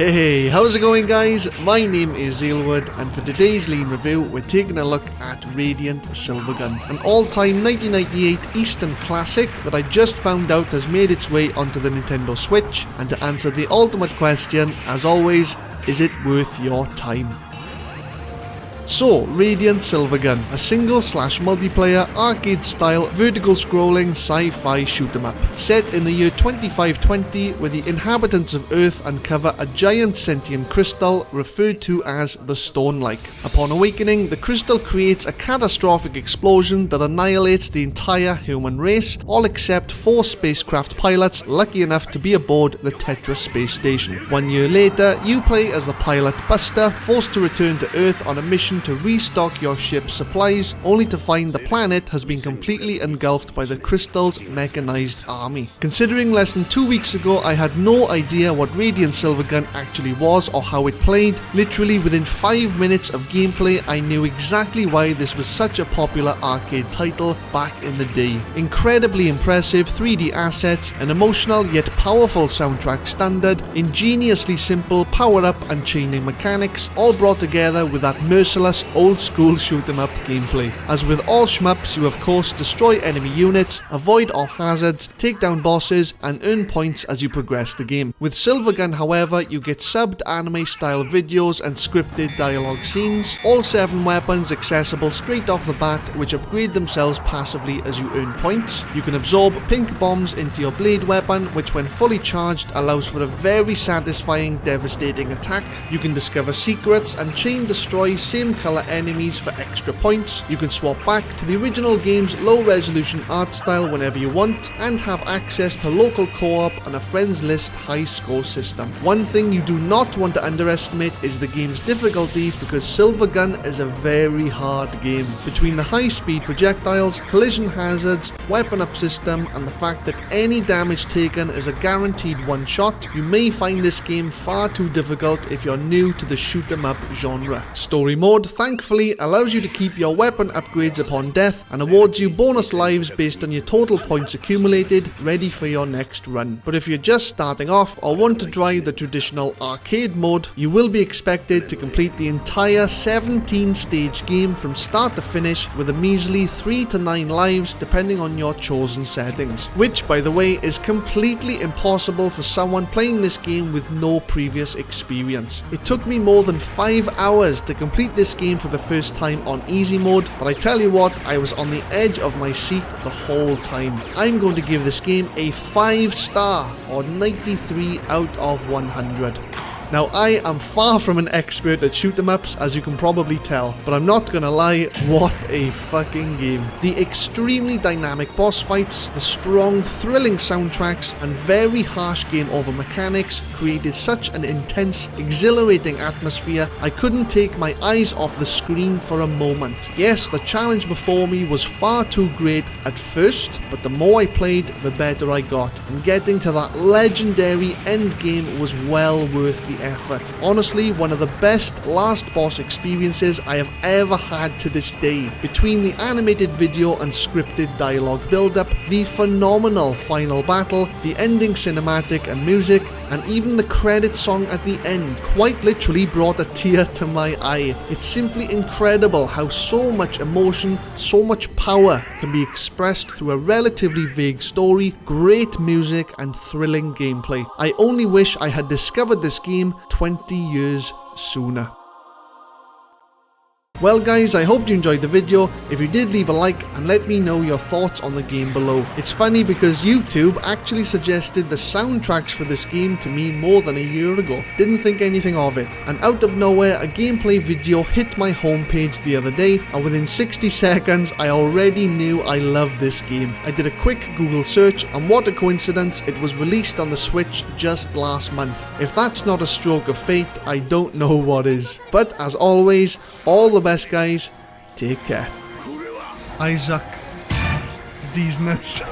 Hey, how's it going guys? My name is Zealwood and for today's lean review we're taking a look at Radiant Silvergun, an all-time 1998 Eastern classic that I just found out has made its way onto the Nintendo Switch, and to answer the ultimate question, as always, is it worth your time? So, Radiant Silvergun, a single/multiplayer arcade-style vertical-scrolling sci-fi shoot-'em-up, set in the year 2520, where the inhabitants of Earth uncover a giant sentient crystal referred to as the Stone-like. Upon awakening, the crystal creates a catastrophic explosion that annihilates the entire human race, all except 4 spacecraft pilots lucky enough to be aboard the Tetra space station. 1 year later, you play as the pilot Buster, forced to return to Earth on a mission to restock your ship's supplies, only to find the planet has been completely engulfed by the crystal's mechanized army. Considering less than 2 weeks ago I had no idea what Radiant Silvergun actually was or how it played, literally within 5 minutes of gameplay I knew exactly why this was such a popular arcade title back in the day. Incredibly impressive 3D assets, an emotional yet powerful soundtrack standard, ingeniously simple power-up and chaining mechanics, all brought together with that merciless old school shoot 'em up gameplay. As with all shmups, you of course destroy enemy units, avoid all hazards, take down bosses, and earn points as you progress the game. With Silvergun, however, you get subbed anime style videos and scripted dialogue scenes, all 7 weapons accessible straight off the bat, which upgrade themselves passively as you earn points. You can absorb pink bombs into your blade weapon, which when fully charged allows for a very satisfying, devastating attack. You can discover secrets and chain destroy same colour enemies for extra points. You can swap back to the original game's low resolution art style whenever you want, and have access to local co-op and a friends list high score system. One thing you do not want to underestimate is the game's difficulty, because Silvergun is a very hard game. Between the high speed projectiles, collision hazards, weapon up system, and the fact that any damage taken is a guaranteed one shot, you may find this game far too difficult if you're new to the shoot 'em up genre. Story mode thankfully allows you to keep your weapon upgrades upon death and awards you bonus lives based on your total points accumulated, ready for your next run. But if you're just starting off or want to try the traditional arcade mode, you will be expected to complete the entire 17 stage game from start to finish with a measly 3 to 9 lives depending on your chosen settings, which by the way is completely impossible for someone playing this game with no previous experience. It took me more than 5 hours to complete this game for the first time on easy mode, but I tell you what, I was on the edge of my seat the whole time. I'm going to give this game a 5-star, or 93 out of 100. Now, I am far from an expert at shoot 'em ups, as you can probably tell, but I'm not gonna lie, what a fucking game. The extremely dynamic boss fights, the strong, thrilling soundtracks, and very harsh game over mechanics created such an intense, exhilarating atmosphere, I couldn't take my eyes off the screen for a moment. Yes, the challenge before me was far too great at first, but the more I played, the better I got, and getting to that legendary end game was well worth the effort. Honestly, one of the best last boss experiences I have ever had to this day. Between the animated video and scripted dialogue build-up, the phenomenal final battle, the ending cinematic and music, and even the credit song at the end quite literally brought a tear to my eye. It's simply incredible how so much emotion, so much power can be expressed through a relatively vague story, great music, and thrilling gameplay. I only wish I had discovered this game 20 years sooner. Well guys, I hope you enjoyed the video. If you did, leave a like and let me know your thoughts on the game below. It's funny because YouTube actually suggested the soundtracks for this game to me more than a year ago. Didn't think anything of it. And out of nowhere, a gameplay video hit my homepage the other day, and within 60 seconds I already knew I loved this game. I did a quick Google search, and what a coincidence, it was released on the Switch just last month. If that's not a stroke of fate, I don't know what is. But as always, all the best guys, take care. Isaac, these nuts.